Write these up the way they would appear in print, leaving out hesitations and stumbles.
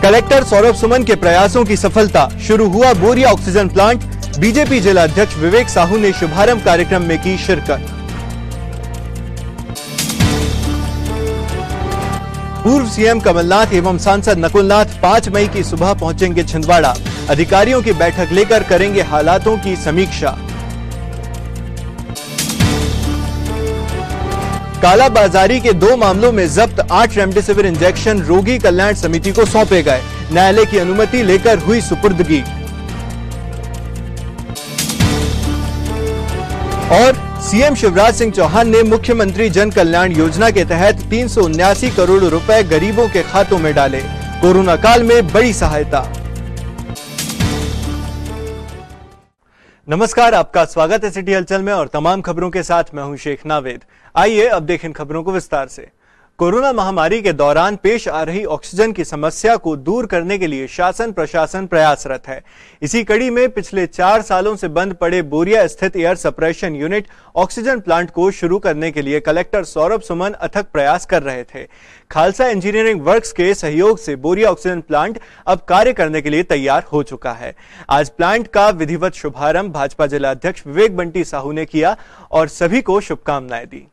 Collector Saurabh Suman के प्रयासों की सफलता, शुरू हुआ बोरिया ऑक्सीजन प्लांट। बीजेपी जिला अध्यक्ष विवेक साहू ने शुभारंभ कार्यक्रम में की शिरकत। पूर्व सीएम कमलनाथ एवं सांसद नकुलनाथ 5 मई की सुबह पहुंचेंगे छिंदवाड़ा। अधिकारियों की बैठक लेकर करेंगे हालातों की समीक्षा। कालाबाजारी के 2 मामलों में जब्त 8 रेमडेसिविर इंजेक्शन रोगी कल्याण समिति को सौंपे गए। न्यायालय की अनुमति लेकर हुई सुपुर्दगी। और सीएम शिवराज सिंह चौहान ने मुख्यमंत्री जन कल्याण योजना के तहत 379 करोड़ रुपए गरीबों के खातों में डाले। कोरोना काल में बड़ी सहायता। नमस्कार, आपका स्वागत है सिटी हलचल में और तमाम खबरों के साथ मैं हूं शेख नावेद। आइए अब देखें खबरों को विस्तार से। कोरोना महामारी के दौरान पेश आ रही ऑक्सीजन की समस्या को दूर करने के लिए शासन प्रशासन प्रयासरत है। इसी कड़ी में पिछले 4 सालों से बंद पड़े बोरिया स्थित air suppression unit oxygen plant को शुरू करने के लिए कलेक्टर सौरभ सुमन अथक प्रयास कर रहे थे। खालसा इंजीनियरिंग वर्क्स के सहयोग से बोरिया ऑक्सीजन प्लांट अब कार्य करने के लिए तैयार हो चुका है। आज प्लांट का विधिवत शुभारंभ भाजपा जिला अध्यक्ष विवेक बंटी साहू ने किया और सभी को शुभकामनाएं दी।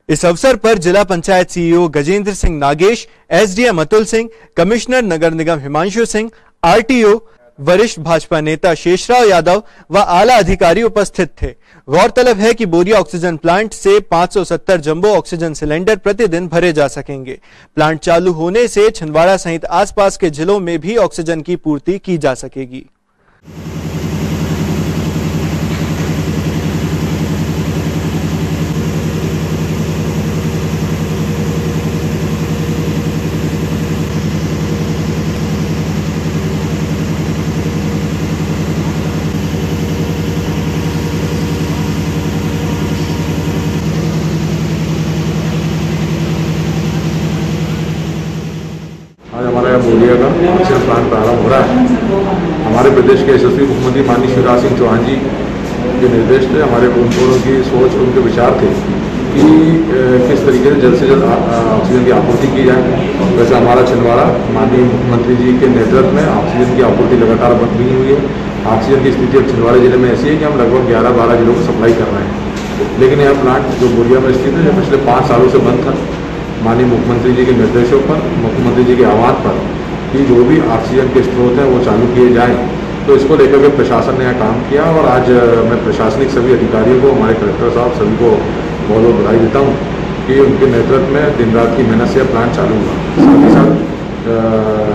इस अवसर पर जिला panchayat CEO Gajendra Singh Nagesh, SDM Atul Singh, commissioner नगर निगम हिमांशु सिंह, आरटीओ, वरिष्ठ भाजपा नेता शेषराव यादव व आला अधिकारी उपस्थित थे। गौरतलब है कि बोरिया ऑक्सीजन प्लांट से 570 जंबो ऑक्सीजन सिलेंडर प्रतिदिन भरे जा सकेंगे। प्लांट चालू होने से छिंदवाड़ा सहित आसपास के जिलों में भी ऑक्सीजन की पूर्ति की जा सकेगी। बोरिया का ऑक्सीजन प्लांट प्रारंभ हो रहा है। हमारे प्रदेश के यशस्वी मुख्यमंत्री माननीय शिवराज सिंह चौहान जी के निर्देश थे, हमारे उनकी सोच, उनके विचार थे कि किस तरीके से जल्द ऑक्सीजन की आपूर्ति की जाए। वैसे हमारा छिंदवाड़ा माननीय मुख्यमंत्री जी के नेतृत्व में ऑक्सीजन की आपूर्ति लगातार बनी हुई है। ऑक्सीजन की स्थिति अब छिंदवाड़ा जिले में ऐसी है कि हम लगभग 11-12 जिलों को सप्लाई कर रहे हैं। लेकिन यह प्लांट जो बोरिया में स्थित है, जो पिछले 5 सालों से बंद था, माननीय मुख्यमंत्री जी के निर्देशों पर, मुख्यमंत्री जी के आह्वान पर कि जो भी ऑक्सीजन के स्रोत हैं वो चालू किए जाएं, तो इसको लेकर के प्रशासन ने यह काम किया। और आज मैं प्रशासनिक सभी अधिकारियों को, हमारे कलेक्टर साहब सभी को बहुत बहुत बधाई देता हूँ कि उनके नेतृत्व में दिन रात की मेहनत से प्लांट चालू हुआ। साथ ही साथ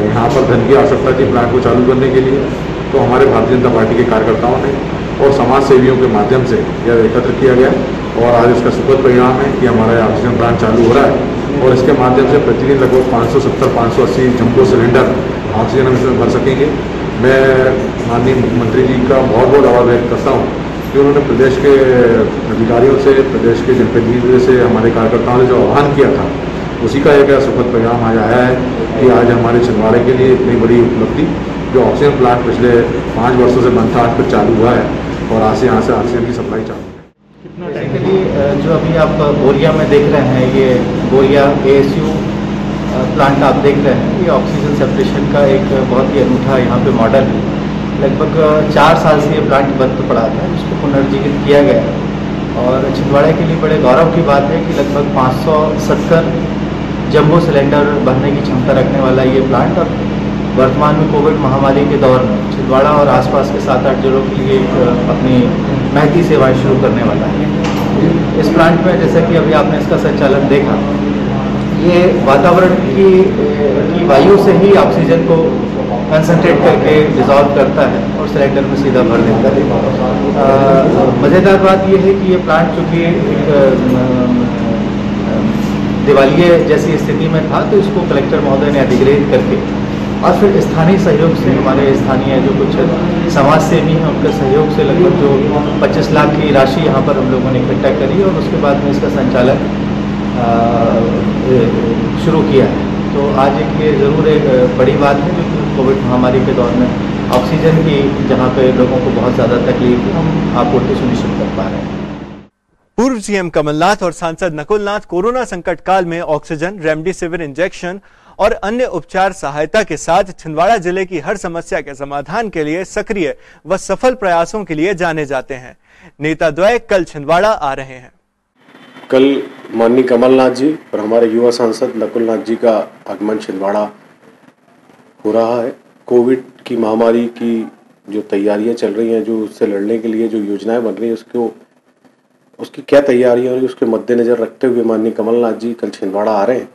यहाँ पर धन की आवश्यकता थी प्लांट को चालू करने के लिए, तो हमारे भारतीय जनता पार्टी के कार्यकर्ताओं ने और समाज सेवियों के माध्यम से यह एकत्र किया गया और आज उसका सुखद परिणाम है कि हमारा ऑक्सीजन प्लांट चालू हो रहा है। और इसके माध्यम से प्रतिदिन लगभग 570-580 जंबो सिलेंडर ऑक्सीजन हम इसमें भर सकेंगे। मैं माननीय मुख्यमंत्री जी का बहुत बहुत आभार व्यक्त करता हूँ कि उन्होंने प्रदेश के अधिकारियों से, प्रदेश के जनप्रतिनिधियों से, हमारे कार्यकर्ताओं ने जो आह्वान किया था, उसी का एक सुखद परिणाम आज आया है कि आज हमारे छिंदवाड़े के लिए इतनी बड़ी उपलब्धि, जो ऑक्सीजन प्लांट पिछले 5 वर्षों से बंद था, आज फिर चालू हुआ है और आज से यहाँ से ऑक्सीजन की सप्लाई चालू है। बेसिकली जो अभी आप बोरिया में देख रहे हैं, ये बोरिया ASU प्लांट आप देख रहे हैं, ये ऑक्सीजन सेपरेशन का एक बहुत ही अनूठा यहाँ पे मॉडल है। लगभग 4 साल से ये प्लांट बंद पड़ा था, इसको पुनर्जीवित किया गया और छिंदवाड़ा के लिए बड़े गौरव की बात है कि लगभग 570 जंबो सिलेंडर भरने की क्षमता रखने वाला ये प्लांट और वर्तमान में कोविड महामारी के दौर में छिंदवाड़ा और आसपास के 7-8 जिलों के लिए अपनी महती सेवाएं शुरू करने वाला है। इस प्लांट में जैसा कि अभी आपने इसका संचालन देखा, ये वातावरण की वायु से ही ऑक्सीजन को कंसंट्रेट करके डिसॉल्व करता है और सिलेंडर में सीधा भर देता है। मज़ेदार बात ये है कि ये प्लांट चूँकि दिवालिये जैसी स्थिति में था, तो इसको कलेक्टर महोदय ने अधिग्रहित करके और फिर स्थानीय सहयोग से, हमारे स्थानीय जो कुछ समाज सेवी हैं उनके सहयोग से लगभग जो 25 लाख की राशि यहाँ पर हम लोगों ने इकट्ठा करी और उसके बाद में इसका संचालन शुरू किया है। तो आज एक ये ज़रूर एक बड़ी बात है जो कोविड महामारी के दौर में ऑक्सीजन की, जहाँ पे लोगों को बहुत ज़्यादा तकलीफ है, हम आपूर्ति सुनिश्चित कर पा रहे हैं। पूर्व सीएम कमलनाथ और सांसद नकुलनाथ कोरोना संकट काल में ऑक्सीजन, रेमडेसिविर इंजेक्शन और अन्य उपचार सहायता के साथ छिंदवाड़ा जिले की हर समस्या के समाधान के लिए सक्रिय व सफल प्रयासों के लिए जाने जाते हैं। नेता द्वय कल छिंदवाड़ा आ रहे हैं। कल माननीय कमलनाथ जी और हमारे युवा सांसद नकुलनाथ जी का आगमन छिंदवाड़ा हो रहा है। कोविड की महामारी की जो तैयारियां चल रही हैं, जो उससे लड़ने के लिए जो योजनाएं बन रही है, उसकी क्या तैयारियां हो रही है, उसके मद्देनजर रखते हुए माननीय कमलनाथ जी कल छिंदवाड़ा आ रहे हैं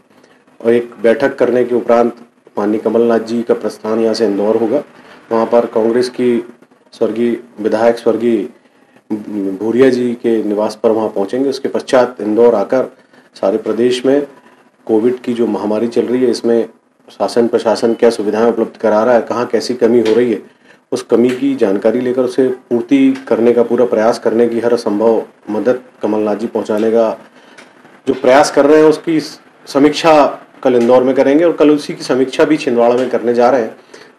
और एक बैठक करने के उपरांत माननीय कमलनाथ जी का प्रस्थान यहाँ से इंदौर होगा। वहाँ पर कांग्रेस की स्वर्गीय विधायक स्वर्गीय भूरिया जी के निवास पर वहाँ पहुँचेंगे। उसके पश्चात इंदौर आकर सारे प्रदेश में कोविड की जो महामारी चल रही है, इसमें शासन प्रशासन क्या सुविधाएं उपलब्ध करा रहा है, कहाँ कैसी कमी हो रही है, उस कमी की जानकारी लेकर उसे पूर्ति करने का पूरा प्रयास करने की हर संभव मदद कमलनाथ जी पहुँचाने का जो प्रयास कर रहे हैं, उसकी समीक्षा कल इंदौर में करेंगे और कल उसी की समीक्षा भी छिंदवाड़ा में करने जा रहे हैं।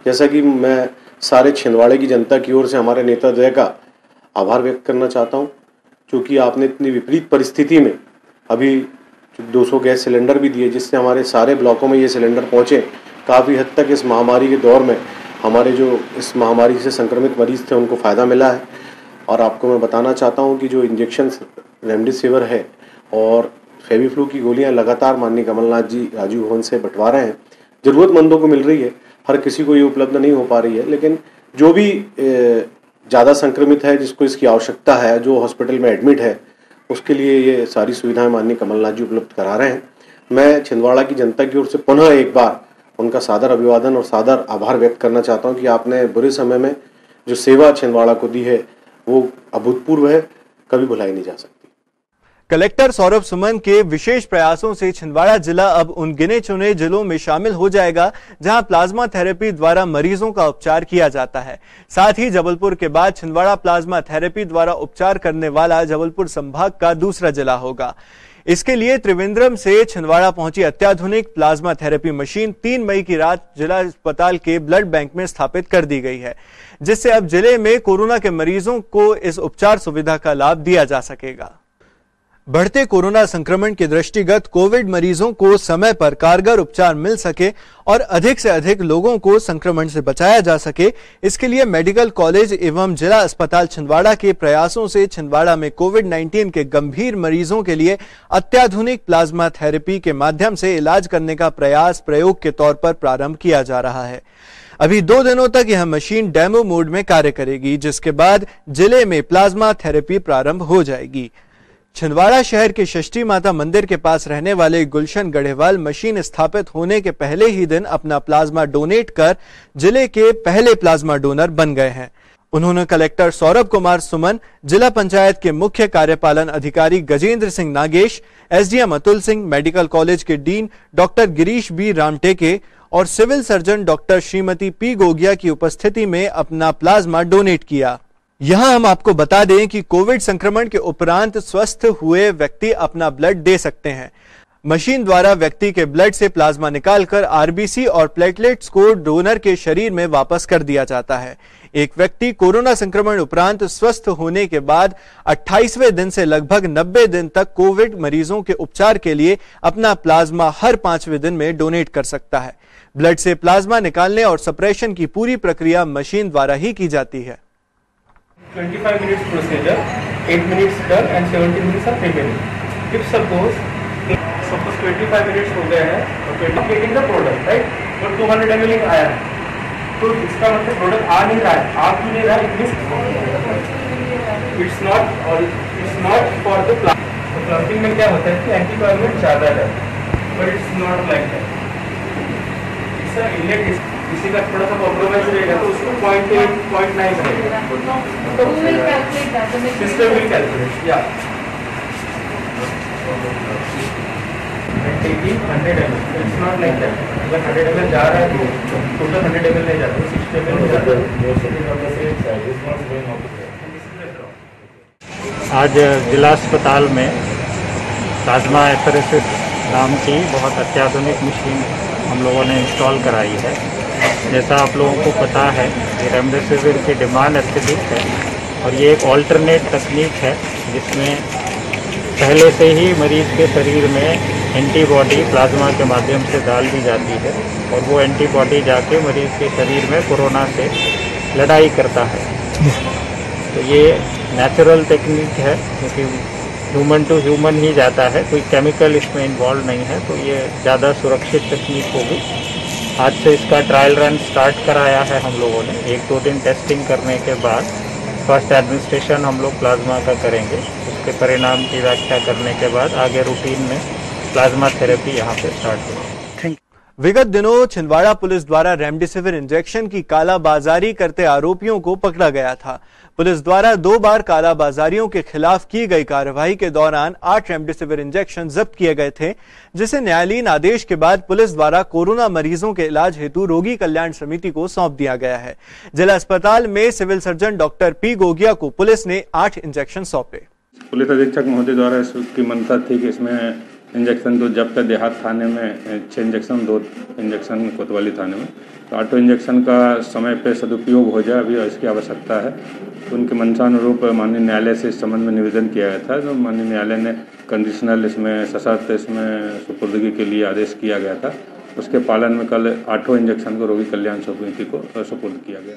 जैसा कि मैं सारे छिंदवाड़े की जनता की ओर से हमारे नेता द्वय का आभार व्यक्त करना चाहता हूं, क्योंकि आपने इतनी विपरीत परिस्थिति में अभी 200 गैस सिलेंडर भी दिए, जिससे हमारे सारे ब्लॉकों में ये सिलेंडर पहुंचे। काफ़ी हद तक इस महामारी के दौर में हमारे जो इस महामारी से संक्रमित मरीज थे उनको फ़ायदा मिला है। और आपको मैं बताना चाहता हूँ कि जो इंजेक्शन रेमडेसिविर है और फेविफ्लू की गोलियां लगातार माननीय कमलनाथ जी राजीव भवन से बंटवा रहे हैं। ज़रूरतमंदों को मिल रही है, हर किसी को ये उपलब्ध नहीं हो पा रही है, लेकिन जो भी ज़्यादा संक्रमित है, जिसको इसकी आवश्यकता है, जो हॉस्पिटल में एडमिट है, उसके लिए ये सारी सुविधाएं माननीय कमलनाथ जी उपलब्ध करा रहे हैं। मैं छिंदवाड़ा की जनता की ओर से पुनः एक बार उनका सादर अभिवादन और सादर आभार व्यक्त करना चाहता हूँ कि आपने बुरे समय में जो सेवा छिंदवाड़ा को दी है वो अभूतपूर्व है, कभी भुलाई नहीं जा सकती। कलेक्टर सौरभ सुमन के विशेष प्रयासों से छिंदवाड़ा जिला अब उन गिने चुने जिलों में शामिल हो जाएगा जहां प्लाज्मा थेरेपी द्वारा मरीजों का उपचार किया जाता है। साथ ही जबलपुर के बाद छिंदवाड़ा प्लाज्मा थेरेपी द्वारा उपचार करने वाला जबलपुर संभाग का दूसरा जिला होगा। इसके लिए त्रिवेंद्रम से छिंदवाड़ा पहुंची अत्याधुनिक प्लाज्मा थेरेपी मशीन 3 मई की रात जिला अस्पताल के ब्लड बैंक में स्थापित कर दी गई है, जिससे अब जिले में कोरोना के मरीजों को इस उपचार सुविधा का लाभ दिया जा सकेगा। बढ़ते कोरोना संक्रमण के दृष्टिगत कोविड मरीजों को समय पर कारगर उपचार मिल सके और अधिक से अधिक लोगों को संक्रमण से बचाया जा सके, इसके लिए मेडिकल कॉलेज एवं जिला अस्पताल छिंदवाड़ा के प्रयासों से छिंदवाड़ा में कोविड-19 के गंभीर मरीजों के लिए अत्याधुनिक प्लाज्मा थेरेपी के माध्यम से इलाज करने का प्रयास प्रयोग के तौर पर प्रारंभ किया जा रहा है। अभी 2 दिनों तक यह मशीन डेमो मोड में कार्य करेगी, जिसके बाद जिले में प्लाज्मा थेरेपी प्रारंभ हो जाएगी। छिंदवाड़ा शहर के षष्ठी माता मंदिर के पास रहने वाले गुलशन गढ़ेवाल मशीन स्थापित होने के पहले ही दिन अपना प्लाज्मा डोनेट कर जिले के पहले प्लाज्मा डोनर बन गए हैं। उन्होंने कलेक्टर सौरभ कुमार सुमन, जिला पंचायत के मुख्य कार्यपालन अधिकारी Gajendra Singh Nagesh, SDM Atul Singh, medical college के dean doctor Girish B Ramteke और civil surgeon doctor Shrimati P Gogia की उपस्थिति में अपना प्लाज्मा डोनेट किया। यहां हम आपको बता दें कि कोविड संक्रमण के उपरांत स्वस्थ हुए व्यक्ति अपना ब्लड दे सकते हैं। मशीन द्वारा व्यक्ति के ब्लड से प्लाज्मा निकालकर आरबीसी और प्लेटलेट्स को डोनर के शरीर में वापस कर दिया जाता है। एक व्यक्ति कोरोना संक्रमण उपरांत स्वस्थ होने के बाद 28वें दिन से लगभग 90 दिन तक कोविड मरीजों के उपचार के लिए अपना प्लाज्मा हर 5वें दिन में डोनेट कर सकता है। ब्लड से प्लाज्मा निकालने और सप्रेशन की पूरी प्रक्रिया मशीन द्वारा ही की जाती है। 25 minutes procedure, 8 minutes done and 70 minutes are remaining. If suppose 25 minutes हो गए हैं और getting the product, right? और 200 ml आया है, तो इसका मतलब प्रोडक्ट आ नहीं रहा है, आ क्यों नहीं रहा है? It's not for the planting. तो planting में क्या होता है कि एंटीकोगुलेंट ज़्यादा है, but it's not like that. It's a inlet. किसी का थोड़ा सा कॉम्प्रोमाइज रहेगा तो उसको 0.8, 0.9 रहेगा। तो सिस्टम विल कैलकुलेट या taking 100 ml, it's not like that. अगर 100 ml जा रहा है तो टोटल 100 ml नहीं जाता, 60 ml जाता है। आज जिला अस्पताल में प्लाज्मा एफरेसिस नाम की बहुत अत्याधुनिक मशीन हम लोगों ने इंस्टॉल कराई है। जैसा आप लोगों को पता है कि रेमडेसिविर की डिमांड अत्यधिक है और ये एक ऑल्टरनेट तकनीक है जिसमें पहले से ही मरीज़ के शरीर में एंटीबॉडी प्लाज्मा के माध्यम से डाल दी जाती है और वो एंटीबॉडी जाके मरीज़ के शरीर में कोरोना से लड़ाई करता है। तो ये नेचुरल टेक्निक है क्योंकि ह्यूमन टू ह्यूमन ही जाता है, कोई केमिकल इसमें इन्वॉल्व नहीं है, तो ये ज़्यादा सुरक्षित तकनीक होगी। आज से इसका ट्रायल रन स्टार्ट कराया है हम लोगों ने। 1-2 दिन टेस्टिंग करने के बाद फर्स्ट एडमिनिस्ट्रेशन हम लोग प्लाज्मा का करेंगे, उसके परिणाम की व्याख्या करने के बाद आगे रूटीन में प्लाज्मा थेरेपी यहाँ पे स्टार्ट होगी। विगत दिनों छिंदवाड़ा पुलिस द्वारा रेमडेसिविर इंजेक्शन की कालाबाजारी करते आरोपियों को पकड़ा गया था। पुलिस द्वारा 2 बार कालाबाजारियों के खिलाफ की गई कार्रवाई के दौरान 8 रेमडेसिविर इंजेक्शन जब्त किए गए थे, जिसे न्यायालयीन आदेश के बाद पुलिस द्वारा कोरोना मरीजों के इलाज हेतु रोगी कल्याण समिति को सौंप दिया गया है। जिला अस्पताल में civil surgeon doctor P Gogia को पुलिस ने 8 इंजेक्शन सौंपे। पुलिस अधीक्षक महोदय द्वारा इसकी मंशा थी कि इसमें इंजेक्शन तो जब्त है देहात थाने में 6 इंजेक्शन, 2 इंजेक्शन कोतवाली थाने में, तो 8 इंजेक्शन का समय पे सदुपयोग हो जाए अभी इसकी आवश्यकता है। तो उनके मंशानुरूप माननीय न्यायालय से इस संबंध में निवेदन किया गया था, तो माननीय न्यायालय ने कंडीशनल इसमें सशर्त इसमें सुपुर्दगी के लिए आदेश किया गया था। उसके पालन में कल 8 इंजेक्शन को रोगी कल्याण समिति को सुपुर्द किया गया।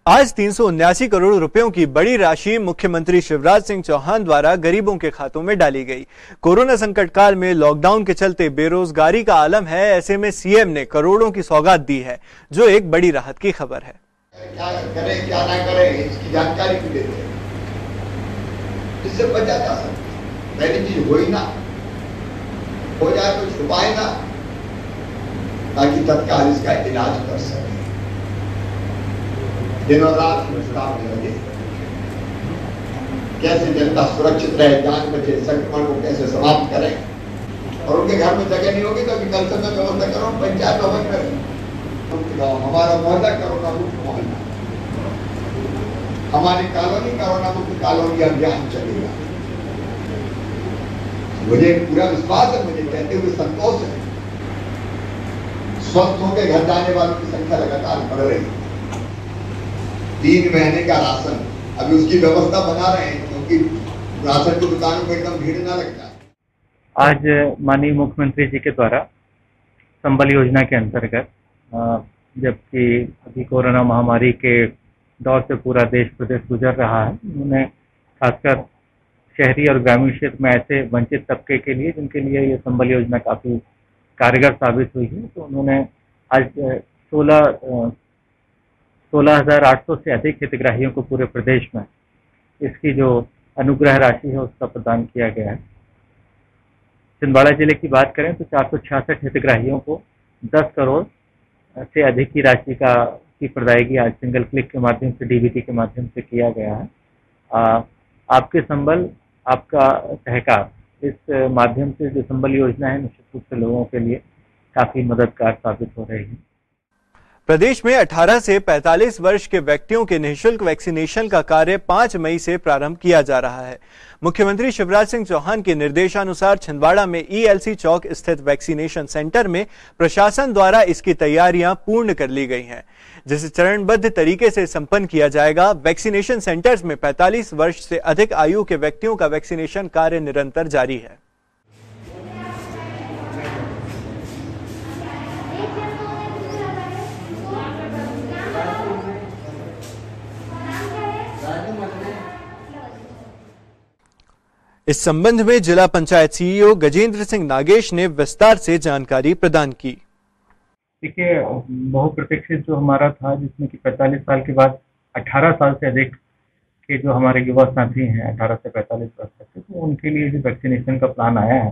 आज 379 करोड़ रुपयों की बड़ी राशि मुख्यमंत्री शिवराज सिंह चौहान द्वारा गरीबों के खातों में डाली गई। कोरोना संकट काल में लॉकडाउन के चलते बेरोजगारी का आलम है, ऐसे में सीएम ने करोड़ों की सौगात दी है, जो एक बड़ी राहत की खबर है। क्या करें क्या ना करें इसकी जानकारी भी देते हैं, इससे बचा जा सकता। पहली चीज हो ही ना हो जाए तो छुपाए ना, ताकि तत्काल इसका इलाज कर सके। दिनों रात काम में लगे, कैसे जनता सुरक्षित रहे, जान बचे, संक्रमण को कैसे समाप्त करें। और उनके घर में जगह नहीं होगी तो विकल्प में व्यवस्था करो, पंचायत भवन में हमारा मोहल्ला कोरोना मुक्त मोहल्ला, हमारी कॉलोनी कोरोना मुक्त कॉलोनी अभियान चलेगा। मुझे पूरा विश्वास है, मुझे कहते हुए संतोष है, स्वस्थ होकर घर जाने वालों की संख्या लगातार बढ़ रही है। 3 महीने का राशन अभी उसकी व्यवस्था बना रहे हैं, क्योंकि राशन की दुकानों में एकदम भीड़ ना लग जाए। आज माननीय मुख्यमंत्री जी के द्वारा संबल योजना के अंतर्गत, जबकि अभी कोरोना महामारी के दौर से पूरा देश प्रदेश गुजर रहा है, उन्होंने खासकर शहरी और ग्रामीण क्षेत्र में ऐसे वंचित तबके के लिए जिनके लिए ये संबल योजना काफ़ी कारगर साबित हुई है, तो उन्होंने आज 16,800 से अधिक हितग्राहियों को पूरे प्रदेश में इसकी जो अनुग्रह राशि है उसका प्रदान किया गया है। छिंदवाड़ा जिले की बात करें तो 466 हितग्राहियों को 10 करोड़ से अधिक की राशि की प्रदायगी आज सिंगल क्लिक के माध्यम से, डीबीटी के माध्यम से किया गया है। आपके संबल आपका सहकार, इस माध्यम से जो संबल योजना है निश्चित रूप से लोगों के लिए काफ़ी मददगार साबित हो रही है। प्रदेश में 18 से 45 वर्ष के व्यक्तियों के निःशुल्क वैक्सीनेशन का कार्य 5 मई से प्रारंभ किया जा रहा है। मुख्यमंत्री शिवराज सिंह चौहान के निर्देशानुसार छिंदवाड़ा में ईएलसी चौक स्थित वैक्सीनेशन सेंटर में प्रशासन द्वारा इसकी तैयारियां पूर्ण कर ली गई हैं, जिसे चरणबद्ध तरीके से संपन्न किया जाएगा। वैक्सीनेशन सेंटर्स में 45 वर्ष से अधिक आयु के व्यक्तियों का वैक्सीनेशन कार्य निरंतर जारी है। इस संबंध में जिला पंचायत सीईओ गजेंद्र सिंह नागेश ने विस्तार से जानकारी प्रदान की। देखिए, बहुप्रतीक्षित जो हमारा था, जिसमें कि 45 साल के बाद 18 साल से अधिक के जो हमारे युवा साथी हैं 18 से 45 वर्ष तक के, तो उनके लिए जो वैक्सीनेशन का प्लान आया है,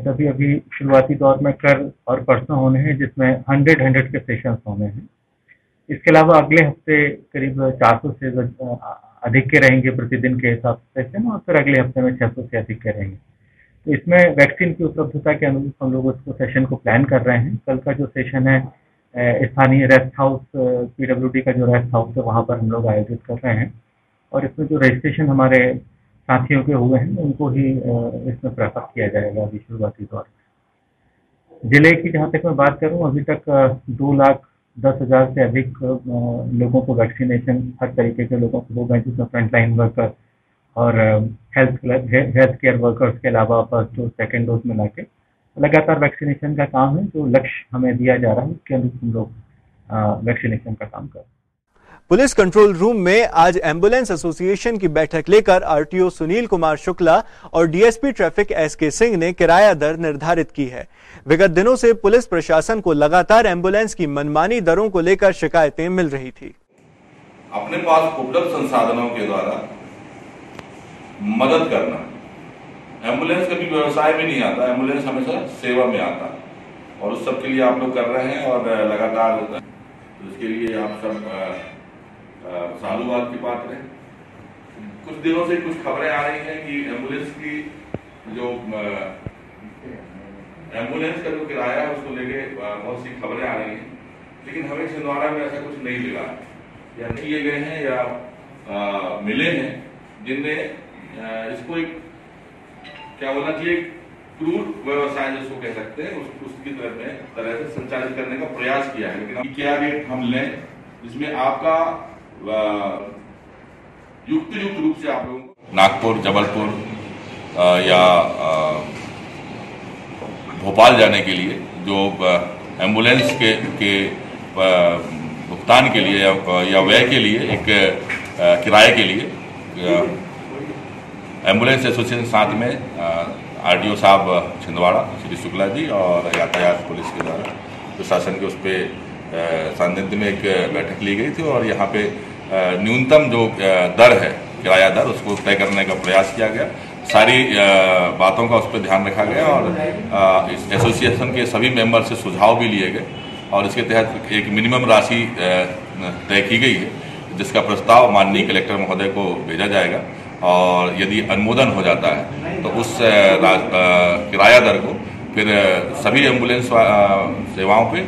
तभी अभी शुरुआती दौर में कल और परसों होने हैं, जिसमें 100 के सेशंस होने हैं। इसके अलावा अगले हफ्ते करीब 400 से अधिक के रहेंगे प्रतिदिन के हिसाब से सेशन, और फिर अगले हफ्ते में 600 से अधिक के रहेंगे। तो इसमें वैक्सीन की उपलब्धता के अनुरूप हम लोग उसको सेशन को प्लान कर रहे हैं। कल का जो सेशन है स्थानीय रेस्ट हाउस, पीडब्ल्यूडी का जो रेस्ट हाउस है, वहाँ पर हम लोग आयोजित कर रहे हैं, और इसमें जो रजिस्ट्रेशन हमारे साथियों के हुए हैं उनको ही इसमें प्रेफर किया जाएगा अभी शुरुआती दौर में। जिले की जहाँ तक मैं बात करूँ, अभी तक 2,10,000 से अधिक लोगों को वैक्सीनेशन, हर तरीके के लोगों को हो गए, जिसमें फ्रंटलाइन वर्कर और हेल्थ केयर वर्कर्स के अलावा फर्स्ट डोज सेकेंड डोज मिला के लगातार वैक्सीनेशन का काम है। जो लक्ष्य हमें दिया जा रहा है उसके अनुरूप हम लोग वैक्सीनेशन का काम कर रहे हैं। पुलिस कंट्रोल रूम में आज एम्बुलेंस एसोसिएशन की बैठक लेकर आरटीओ सुनील कुमार शुक्ला और डीएसपी ट्रैफिक एसके सिंह ने किराया दर निर्धारित की है। विगत दिनों से पुलिस प्रशासन को लगातार एम्बुलेंस की मनमानी दरों को लेकर शिकायतें मिल रही थी। अपने पास उपलब्ध संसाधनों के द्वारा मदद करना। एम्बुलेंस कभी व्यवसाय में नहीं आता, एम्बुलेंस हमेशा सेवा में आता और उस सब के लिए आप लोग कर रहे हैं और लगातार इसके लिए आप सब साधुवाद की पात्र हैं। कुछ दिनों से कुछ खबरें आ रही हैं कि एम्बुलेंस का जो किराया है उसको लेके बहुत सी खबरें आ रही हैं, लेकिन हमें छिंदवाड़ा में ऐसा कुछ नहीं मिला या किए गए हैं या मिले हैं जिनने इसको एक क्या बोलना चाहिए क्रूर व्यवसाय जिसको कह सकते हैं उसकी तरह से संचालित करने का प्रयास किया है। लेकिन क्या रेट हम लें जिसमें आपका युक्त रूप से आप लोगों नागपुर, जबलपुर या भोपाल जाने के लिए जो एम्बुलेंस के भुगतान के लिए या व्यय के लिए एक किराए के लिए एम्बुलेंस एसोसिएशन साथ में आरटीओ साहब छिंदवाड़ा श्री शुक्ला जी और यातायात पुलिस के द्वारा प्रशासन के उस पर सानिध्य में एक बैठक ली गई थी और यहाँ पे न्यूनतम जो दर है किराया दर उसको तय करने का प्रयास किया गया। सारी बातों का उस पर ध्यान रखा गया और इस एसोसिएशन के सभी मेंबर से सुझाव भी लिए गए और इसके तहत एक मिनिमम राशि तय की गई है जिसका प्रस्ताव माननीय कलेक्टर महोदय को भेजा जाएगा और यदि अनुमोदन हो जाता है तो उस किराया दर को फिर सभी एम्बुलेंस सेवाओं पे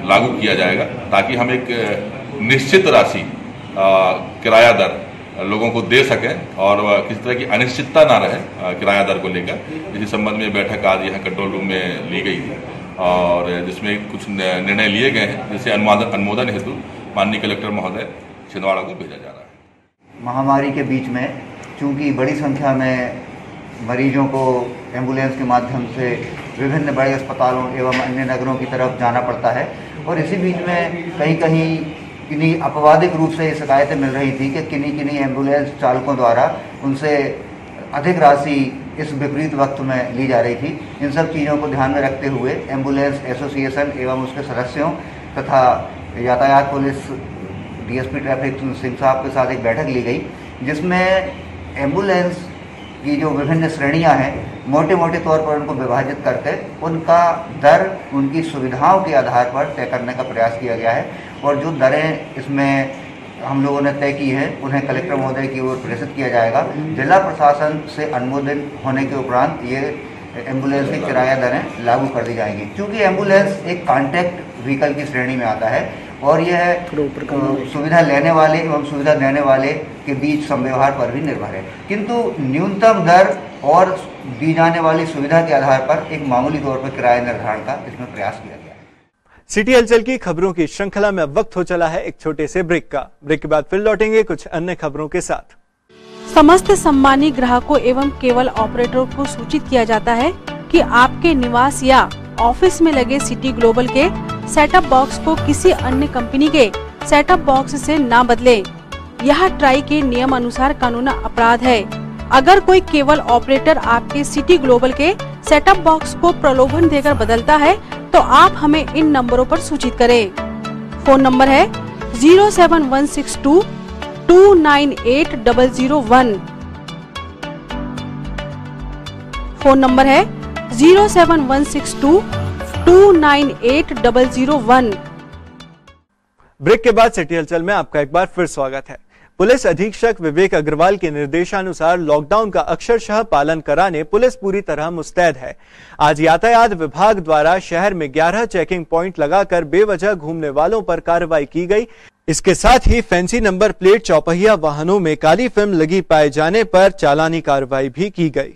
लागू किया जाएगा ताकि हम एक निश्चित राशि किराया दर लोगों को दे सकें और किसी तरह की अनिश्चितता ना रहे किराया दर को लेकर। इसी संबंध में बैठक आज यहाँ कंट्रोल रूम में ली गई थी और जिसमें कुछ निर्णय लिए गए हैं जिसे अनुमोदन हेतु माननीय कलेक्टर महोदय छिंदवाड़ा को भेजा जा रहा है। महामारी के बीच में चूंकि बड़ी संख्या में मरीजों को एम्बुलेंस के माध्यम से विभिन्न बड़े अस्पतालों एवं अन्य नगरों की तरफ जाना पड़ता है और इसी बीच में कहीं किन्हीं अपवादिक रूप से शिकायतें मिल रही थी कि किन्हीं एम्बुलेंस चालकों द्वारा उनसे अधिक राशि इस विपरीत वक्त में ली जा रही थी। इन सब चीज़ों को ध्यान में रखते हुए एम्बुलेंस एसोसिएशन एवं उसके सदस्यों तथा यातायात पुलिस डीएसपी ट्रैफिक सिंह साहब के साथ एक बैठक ली गई जिसमें एम्बुलेंस की जो विभिन्न श्रेणियां हैं मोटे तौर पर उनको विभाजित करके उनका दर उनकी सुविधाओं के आधार पर तय करने का प्रयास किया गया है और जो दरें इसमें हम लोगों ने तय की है उन्हें कलेक्टर महोदय की ओर प्रेषित किया जाएगा। जिला प्रशासन से अनुमोदन होने के उपरांत ये एम्बुलेंस की किराया दरें लागू कर दी जाएंगी। क्योंकि एम्बुलेंस एक कॉन्ट्रैक्ट व्हीकल की श्रेणी में आता है और यह सुविधा लेने वाले एवं सुविधा देने वाले के बीच संव्यवहार पर भी निर्भर है, किंतु न्यूनतम दर और दी जाने वाली सुविधा के आधार पर एक मामूली तौर पर किराया निर्धारण का इसमें प्रयास किया गया है। सिटी हलचल की खबरों की श्रृंखला में अब वक्त हो चला है एक छोटे से ब्रेक का। ब्रेक के बाद फिर लौटेंगे कुछ अन्य खबरों के साथ। समस्त सम्मानित ग्राहकों एवं केबल ऑपरेटरों को सूचित किया जाता है कि आपके निवास या ऑफिस में लगे सिटी ग्लोबल के सेटअप बॉक्स को किसी अन्य कंपनी के सेटअप बॉक्स से ना बदलें। यह ट्राई के नियम अनुसार कानूनी अपराध है। अगर कोई केबल ऑपरेटर आपके सिटी ग्लोबल के सेटअप बॉक्स को प्रलोभन देकर बदलता है तो आप हमें इन नंबरों पर सूचित करें। फोन नंबर है 07162 298 001। फोन नंबर है 07162 298 001। ब्रेक के बाद सिटी हलचल में आपका एक बार फिर स्वागत है। पुलिस अधीक्षक विवेक अग्रवाल के निर्देशानुसार लॉकडाउन का अक्षरशः पालन कराने पुलिस पूरी तरह मुस्तैद है। आज यातायात विभाग द्वारा शहर में 11 चेकिंग पॉइंट लगाकर बेवजह घूमने वालों पर कार्रवाई की गई। इसके साथ ही फैंसी नंबर प्लेट चौपहिया वाहनों में काली फिल्म लगी पाए जाने पर चालानी कार्रवाई भी की गई।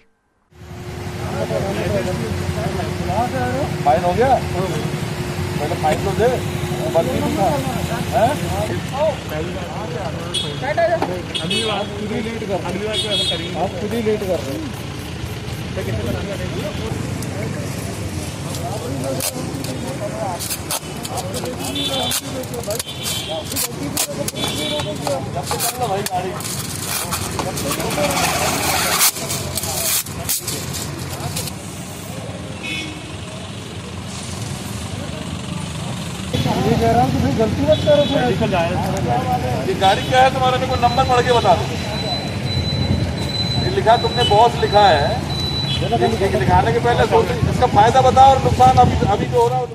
फाइन हो गया, पहले फाइन तो दे। ये गाड़ी क्या है तुम्हारा, मेरे को नंबर पढ़ के बता दो। ये लिखा तुमने बॉस लिखा है, लिखाने के पहले इसका फायदा बताओ और नुकसान अभी जो हो रहा है।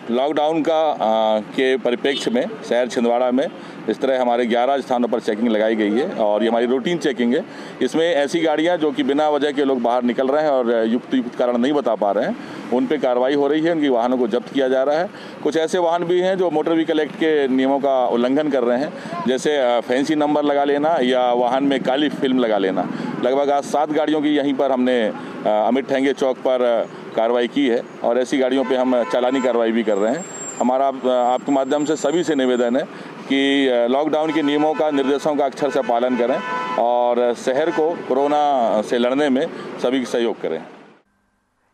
लॉकडाउन के परिप्रेक्ष्य में शहर छिंदवाड़ा में इस तरह हमारे 11 स्थानों पर चेकिंग लगाई गई है और ये हमारी रूटीन चेकिंग है। इसमें ऐसी गाड़ियां जो कि बिना वजह के लोग बाहर निकल रहे हैं और युक्त कारण नहीं बता पा रहे हैं, उन पे कार्रवाई हो रही है, उनकी वाहनों को जब्त किया जा रहा है। कुछ ऐसे वाहन भी हैं जो मोटर व्हीकल एक्ट के नियमों का उल्लंघन कर रहे हैं, जैसे फैंसी नंबर लगा लेना या वाहन में काली फिल्म लगा लेना। लगभग आज 7 गाड़ियों की यहीं पर हमने अमित ठेंगे चौक पर कार्रवाई की है और ऐसी गाड़ियों पे हम चालानी कार्रवाई भी कर रहे हैं। हमारा आपके माध्यम से सभी से निवेदन है कि लॉकडाउन के नियमों का, निर्देशों का अक्षर से पालन करें और शहर को कोरोना से लड़ने में सभी सहयोग करें।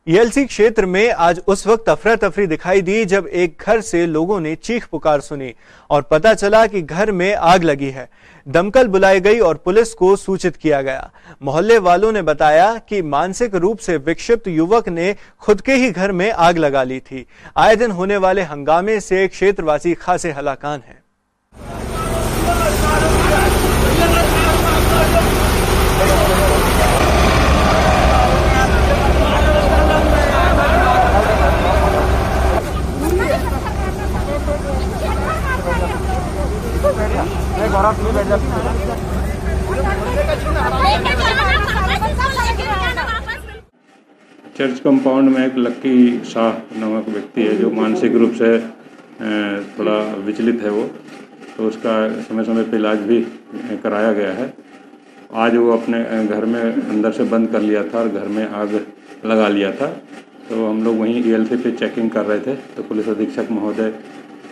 ईएलसी क्षेत्र में आज उस वक्त अफरा तफरी दिखाई दी जब एक घर से लोगों ने चीख पुकार सुनी और पता चला कि घर में आग लगी है। दमकल बुलाई गई और पुलिस को सूचित किया गया। मोहल्ले वालों ने बताया कि मानसिक रूप से विक्षिप्त युवक ने खुद के ही घर में आग लगा ली थी। आए दिन होने वाले हंगामे से क्षेत्रवासी खासे हलाकान हैं। चर्च कंपाउंड में एक लक्की शाह नामक व्यक्ति है जो मानसिक रूप से थोड़ा विचलित है वो, तो उसका समय समय पे इलाज भी कराया गया है। आज वो अपने घर में अंदर से बंद कर लिया था और घर में आग लगा लिया था, तो हम लोग वहीं ईएलसी पे चेकिंग कर रहे थे, तो पुलिस अधीक्षक महोदय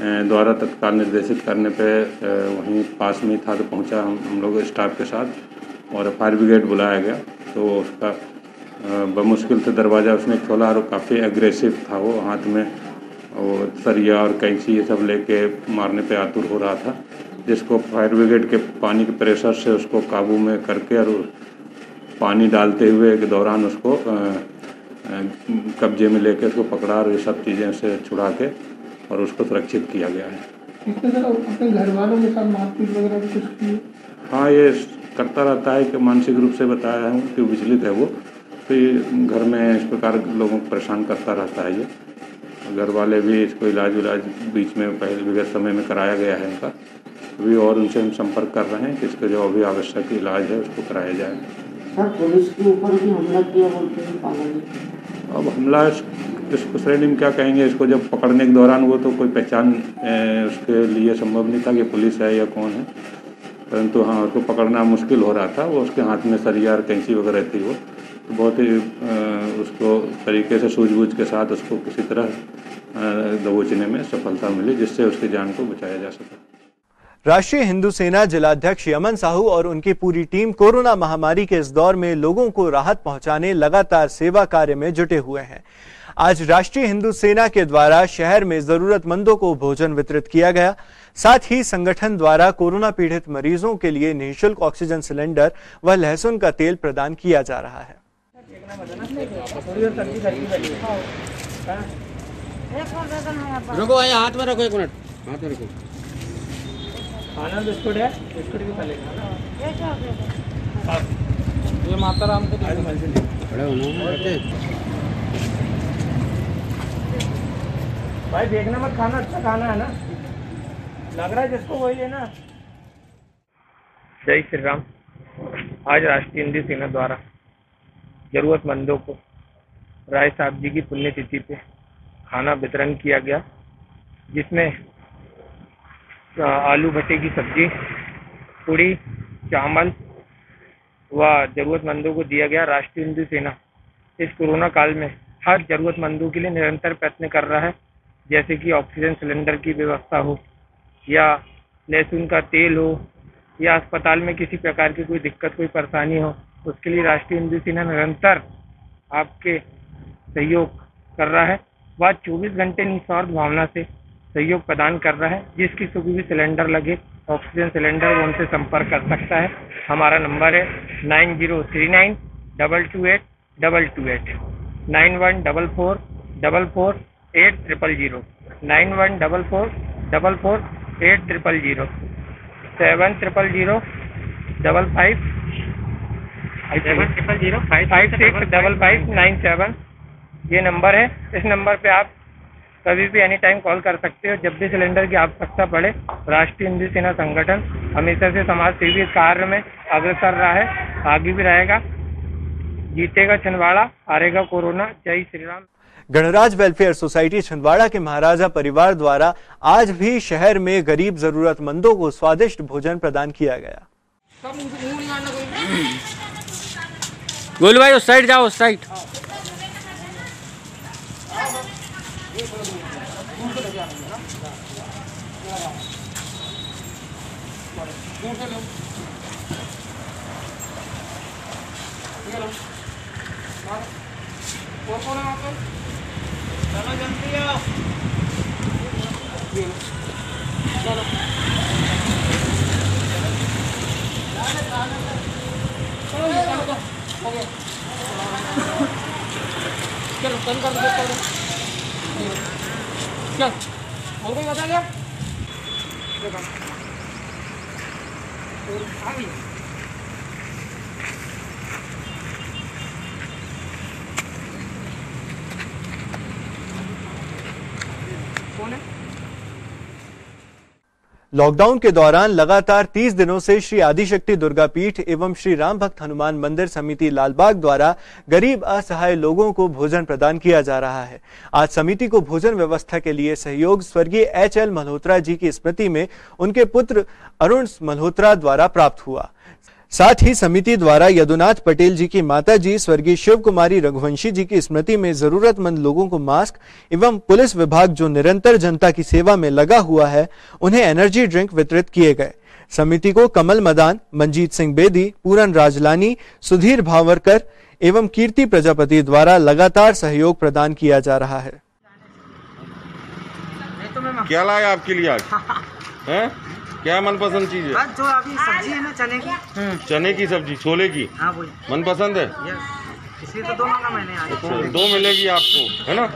द्वारा तत्काल निर्देशित करने पे वहीं पास में था तो पहुंचा हम लोग स्टाफ के साथ और फायर ब्रिगेड बुलाया गया। तो उसका बमुश्किल से दरवाज़ा उसने खोला और काफ़ी एग्रेसिव था, वो हाथ में वो सरिया और कैंची ये सब लेके मारने पे आतुर हो रहा था, जिसको फायर ब्रिगेड के पानी के प्रेशर से उसको काबू में करके और पानी डालते हुए के दौरान उसको कब्जे में लेके उसको पकड़ा और ये सब चीज़ें से छुड़ा के और उसको सुरक्षित किया गया है। अपने घर वालों के साथ मारपीट वगैरह कुछ की? हाँ, ये करता रहता है कि मानसिक रूप से बताया हूँ कि विचलित है वो, तो ये घर में इस प्रकार लोगों को परेशान करता रहता है। ये घर वाले भी इसको इलाज बीच में पहले बगैर समय में कराया गया है इनका, अभी और उनसे हम संपर्क कर रहे हैं कि इसका जो अभी आवश्यक इलाज है उसको कराया जाए। सर, पुलिस के ऊपर भी हमला किया बोलते हैं पागल। अब हमला इसको श्रेणी में क्या कहेंगे, इसको जब पकड़ने के दौरान वो तो कोई पहचान उसके लिए संभव नहीं था कि पुलिस है या कौन है, परंतु हाँ उसको पकड़ना मुश्किल हो रहा था। वो उसके हाथ में सरिया और कैंची वगैरह थी, वो तो बहुत ही उसको तरीके से सूझबूझ के साथ उसको किसी तरह दबोचने में सफलता मिली, जिससे उसकी जान को बचाया जा सका। राष्ट्रीय हिंदू सेना जिलाध्यक्ष यमन साहू और उनकी पूरी टीम कोरोना महामारी के इस दौर में लोगों को राहत पहुंचाने लगातार सेवा कार्य में जुटे हुए हैं। आज राष्ट्रीय हिंदू सेना के द्वारा शहर में जरूरतमंदों को भोजन वितरित किया गया। साथ ही संगठन द्वारा कोरोना पीड़ित मरीजों के लिए निःशुल्क ऑक्सीजन सिलेंडर व लहसुन का तेल प्रदान किया जा रहा है। रुको, हाथ में रखो, 1 मिनट हाथ में रखो। खाना बिस्कुट है, बिस्कुट भी खा लेना। ये माता राम को खड़े होना भाई, देखना मत, खाना अच्छा खाना है ना, लग रहा है जिसको वही लेना। जय श्री राम। आज राष्ट्रीय हिंदू सेना द्वारा जरूरतमंदों को राय साहब जी की पुण्यतिथि पे खाना वितरण किया गया, जिसमें आलू भट्टे की सब्जी, पूड़ी, चावल व जरूरतमंदों को दिया गया। राष्ट्रीय हिंदू सेना इस कोरोना काल में हर जरूरतमंदों के लिए निरंतर प्रयत्न कर रहा है, जैसे कि ऑक्सीजन सिलेंडर की व्यवस्था हो या लहसुन का तेल हो या अस्पताल में किसी प्रकार की कोई दिक्कत, कोई परेशानी हो, उसके लिए राष्ट्रीय हिंदू सेना निरंतर आपके सहयोग कर रहा है। वह 24 घंटे निस्वार्थ भावना से सहयोग प्रदान कर रहा है। जिसकी सुबह भी सिलेंडर लगे, ऑक्सीजन सिलेंडर, वो उनसे संपर्क कर सकता है। हमारा नंबर है 9039 228 228 9144 44 8000 9144 44 8000 7000 55 565597 ये नंबर है। इस नंबर पे आप कभी भी एनी टाइम कॉल कर सकते हो। जब भी सिलेंडर की आवश्यकता पड़े, राष्ट्रीय हिंदू सेना संगठन हमेशा से समाज सेवी कार्य में अग्रसर रहा है, आगे भी रहेगा। जीतेगा छिंदवाड़ा, हारेगा कोरोना। जय श्री राम। गणराज वेलफेयर सोसाइटी छिंदवाड़ा के महाराजा परिवार द्वारा आज भी शहर में गरीब जरूरतमंदों को स्वादिष्ट भोजन प्रदान किया गया। गोलू भाई उस साइड जाओ, उस साइड। चलो जल्दी आओ। चलो हो गया। चलो कम कर दो। चल और कोई बता गया? आ गई। लॉकडाउन के दौरान लगातार 30 दिनों से श्री आदिशक्ति दुर्गा पीठ एवं श्री राम भक्त हनुमान मंदिर समिति लालबाग द्वारा गरीब असहाय लोगों को भोजन प्रदान किया जा रहा है। आज समिति को भोजन व्यवस्था के लिए सहयोग स्वर्गीय HL मल्होत्रा जी की स्मृति में उनके पुत्र अरुण मल्होत्रा द्वारा प्राप्त हुआ। साथ ही समिति द्वारा यदुनाथ पटेल जी की माता जी स्वर्गीय शिव कुमारी रघुवंशी जी की स्मृति में जरूरतमंद लोगों को मास्क एवं पुलिस विभाग जो निरंतर जनता की सेवा में लगा हुआ है, उन्हें एनर्जी ड्रिंक वितरित किए गए। समिति को कमल मदान, मंजीत सिंह बेदी, पूरन राजलानी, सुधीर भावरकर एवं कीर्ति प्रजापति द्वारा लगातार सहयोग प्रदान किया जा रहा है। क्या लाया आपके लिए आज? हैं? क्या मनपसंद चीज है? जो अभी सब्जी है ना, चने की। चने की सब्जी, छोले की। हाँ वही मनपसंद है। इसलिए तो 2 मांगा मैंने आज। अच्छा, 2 मिलेगी आपको, है ना?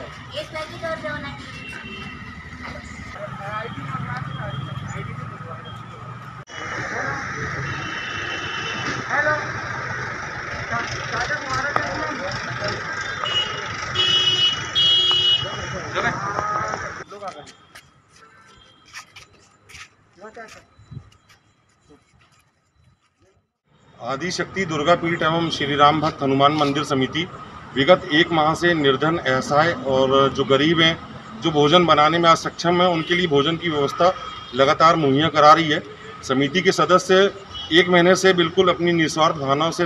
आदिशक्ति दुर्गा पीठ एवं श्री राम भक्त हनुमान मंदिर समिति विगत 1 माह से निर्धन, असहाय और जो गरीब हैं, जो भोजन बनाने में असक्षम है, उनके लिए भोजन की व्यवस्था लगातार मुहैया करा रही है। समिति के सदस्य 1 महीने से बिल्कुल अपनी निस्वार्थ भावना से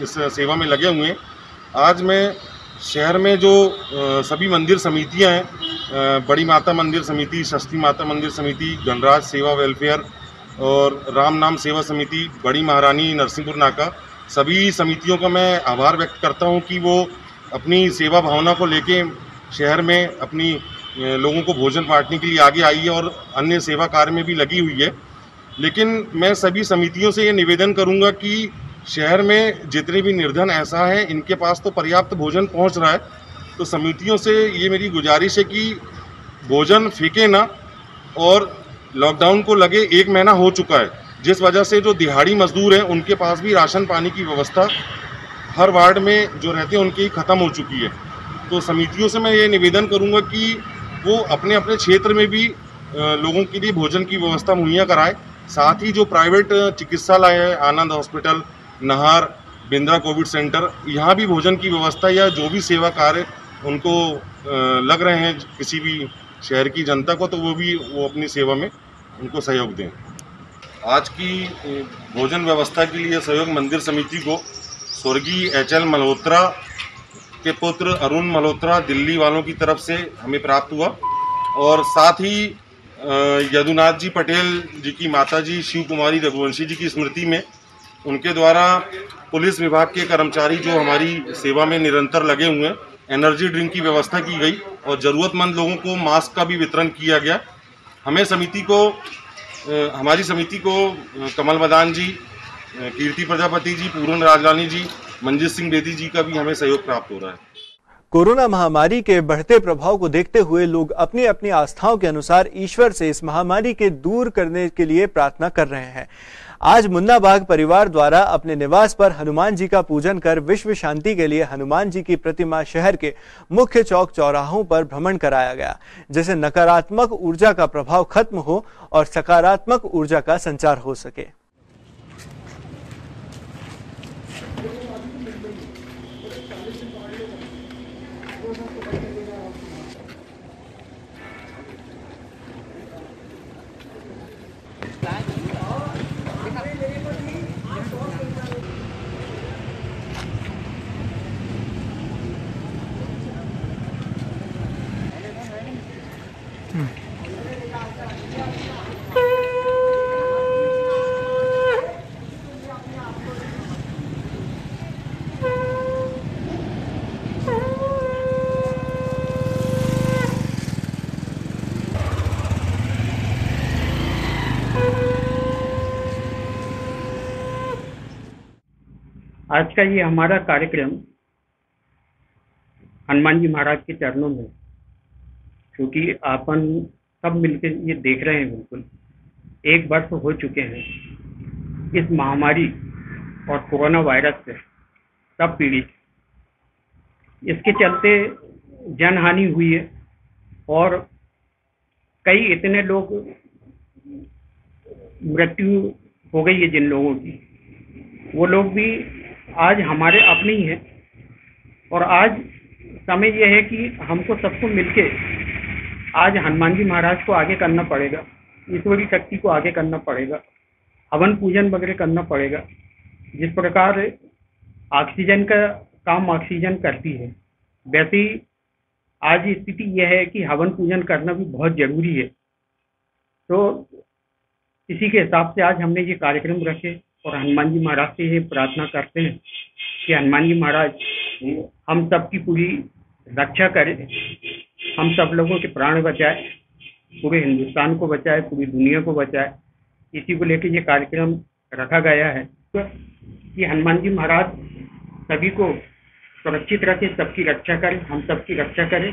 इस सेवा में लगे हुए हैं। आज मैं शहर में जो सभी मंदिर समितियां हैं, बड़ी माता मंदिर समिति, षष्ठी माता मंदिर समिति, गणराज सेवा वेलफेयर और राम नाम सेवा समिति, बड़ी महारानी नरसिंहपुर नाका, सभी समितियों का मैं आभार व्यक्त करता हूं कि वो अपनी सेवा भावना को लेके शहर में अपनी लोगों को भोजन बांटने के लिए आगे आई है और अन्य सेवा कार्य में भी लगी हुई है। लेकिन मैं सभी समितियों से ये निवेदन करूंगा कि शहर में जितने भी निर्धन ऐसा है, इनके पास तो पर्याप्त भोजन पहुंच रहा है, तो समितियों से ये मेरी गुजारिश है कि भोजन फेंके ना। और लॉकडाउन को लगे 1 महीना हो चुका है, जिस वजह से जो दिहाड़ी मजदूर हैं उनके पास भी राशन पानी की व्यवस्था हर वार्ड में जो रहते हैं उनकी ख़त्म हो चुकी है। तो समितियों से मैं ये निवेदन करूंगा कि वो अपने अपने क्षेत्र में भी लोगों के लिए भोजन की व्यवस्था मुहैया कराएं। साथ ही जो प्राइवेट चिकित्सालय है, आनंद हॉस्पिटल, नहर, बिंद्रा कोविड सेंटर, यहाँ भी भोजन की व्यवस्था या जो भी सेवा कार्य उनको लग रहे हैं किसी भी शहर की जनता को, तो वो अपनी सेवा में उनको सहयोग दें। आज की भोजन व्यवस्था के लिए सहयोग मंदिर समिति को स्वर्गीय HL मल्होत्रा के पुत्र अरुण मल्होत्रा दिल्ली वालों की तरफ से हमें प्राप्त हुआ और साथ ही यदुनाथ जी पटेल जी की माता जी शिव कुमारी रघुवंशी जी की स्मृति में उनके द्वारा पुलिस विभाग के कर्मचारी जो हमारी सेवा में निरंतर लगे हुए हैं, एनर्जी ड्रिंक की व्यवस्था की गई और ज़रूरतमंद लोगों को मास्क का भी वितरण किया गया। हमारी समिति को कमल मदान जी, कीर्ति प्रजापति जी, पूर्ण राजरानी जी, मंजीत सिंह बेदी जी का भी हमें सहयोग प्राप्त हो रहा है। कोरोना महामारी के बढ़ते प्रभाव को देखते हुए लोग अपनी अपनी आस्थाओं के अनुसार ईश्वर से इस महामारी के दूर करने के लिए प्रार्थना कर रहे हैं। आज मुन्ना बाग परिवार द्वारा अपने निवास पर हनुमान जी का पूजन कर विश्व शांति के लिए हनुमान जी की प्रतिमा शहर के मुख्य चौक चौराहों पर भ्रमण कराया गया, जिससे नकारात्मक ऊर्जा का प्रभाव खत्म हो और सकारात्मक ऊर्जा का संचार हो सके। आज का ये हमारा कार्यक्रम हनुमान जी महाराज के चरणों में, क्योंकि अपन सब मिलकर ये देख रहे हैं, बिल्कुल 1 वर्ष हो चुके हैं इस महामारी और कोरोना वायरस से सब पीड़ित। इसके चलते जनहानि हुई है और कई इतने लोग मृत्यु हो गई है जिन लोगों की, वो लोग भी आज हमारे अपने ही हैं। और आज समय यह है कि हमको सबको मिलके आज हनुमान जी महाराज को आगे करना पड़ेगा, ईश्वरी शक्ति को आगे करना पड़ेगा, हवन पूजन वगैरह करना पड़ेगा। जिस प्रकार ऑक्सीजन का काम ऑक्सीजन करती है, वैसे ही आज स्थिति यह है कि हवन पूजन करना भी बहुत जरूरी है। तो इसी के हिसाब से आज हमने ये कार्यक्रम रखे और हनुमान जी महाराज से ये प्रार्थना करते हैं कि हनुमान जी महाराज हम सब की पूरी रक्षा करें, हम सब लोगों के प्राण बचाए, पूरे हिंदुस्तान को बचाए, पूरी दुनिया को बचाए। इसी को लेकर ये कार्यक्रम रखा गया है कि हनुमान जी महाराज सभी को सुरक्षित रखें, सबकी रक्षा करें, हम सबकी रक्षा करें।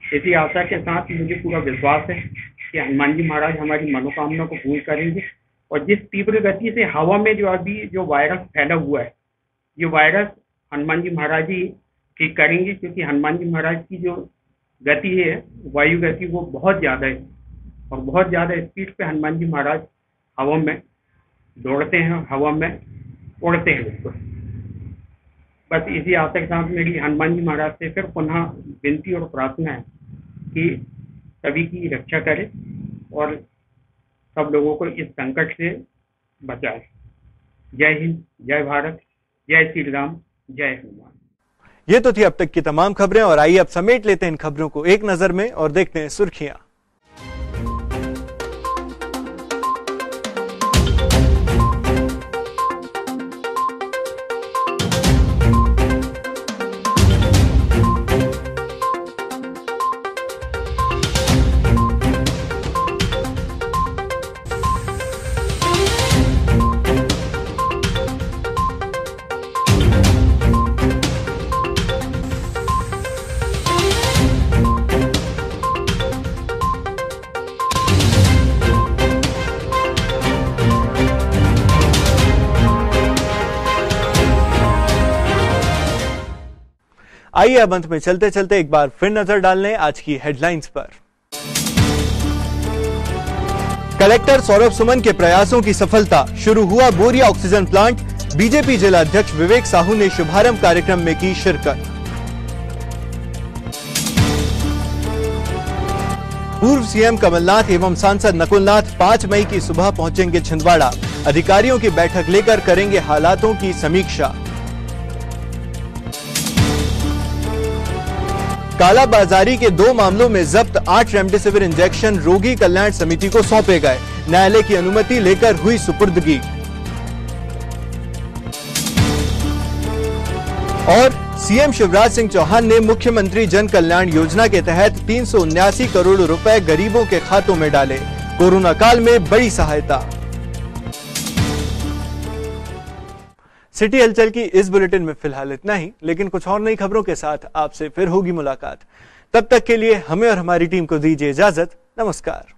इसी आशा के साथ मुझे पूरा विश्वास है कि हनुमान जी महाराज हमारी मनोकामना को पूर्ण करेंगे। और जिस तीव्र गति से हवा में जो वायरस फैला हुआ है, ये वायरस हनुमान जी महाराज ही ठीक करेंगे, क्योंकि हनुमान जी महाराज की जो गति है, वायु गति, वो बहुत ज़्यादा है और बहुत ज़्यादा स्पीड पे हनुमान जी महाराज हवा में दौड़ते हैं, हवा में उड़ते हैं बिल्कुल। बस इसी आशा के साथ मेरी हनुमान जी महाराज से फिर पुनः विनती और प्रार्थना है कि सभी की रक्षा करें और सब लोगों को इस संकट से बचाए। जय हिंद, जय भारत, जय श्री राम, जय हनुमान। ये तो थी अब तक की तमाम खबरें और आइए अब समेट लेते हैं इन खबरों को एक नजर में और देखते हैं सुर्खियां। आइए अब अंत में चलते चलते एक बार फिर नजर डाल लें आज की हेडलाइंस पर। कलेक्टर सौरभ सुमन के प्रयासों की सफलता, शुरू हुआ बोरिया ऑक्सीजन प्लांट। बीजेपी जिला अध्यक्ष विवेक साहू ने शुभारंभ कार्यक्रम में की शिरकत। पूर्व सीएम कमलनाथ एवं सांसद नकुलनाथ 5 मई की सुबह पहुंचेंगे छिंदवाड़ा। अधिकारियों की बैठक लेकर करेंगे हालातों की समीक्षा। कालाबाजारी के 2 मामलों में जब्त 8 रेमडेसिविर इंजेक्शन रोगी कल्याण समिति को सौंपे गए। न्यायालय की अनुमति लेकर हुई सुपुर्दगी। और सीएम शिवराज सिंह चौहान ने मुख्यमंत्री जन कल्याण योजना के तहत 379 करोड़ रुपए गरीबों के खातों में डाले। कोरोना काल में बड़ी सहायता। सिटी हलचल की इस बुलेटिन में फिलहाल इतना ही, लेकिन कुछ और नई खबरों के साथ आपसे फिर होगी मुलाकात। तब तक के लिए हमें और हमारी टीम को दीजिए इजाजत। नमस्कार।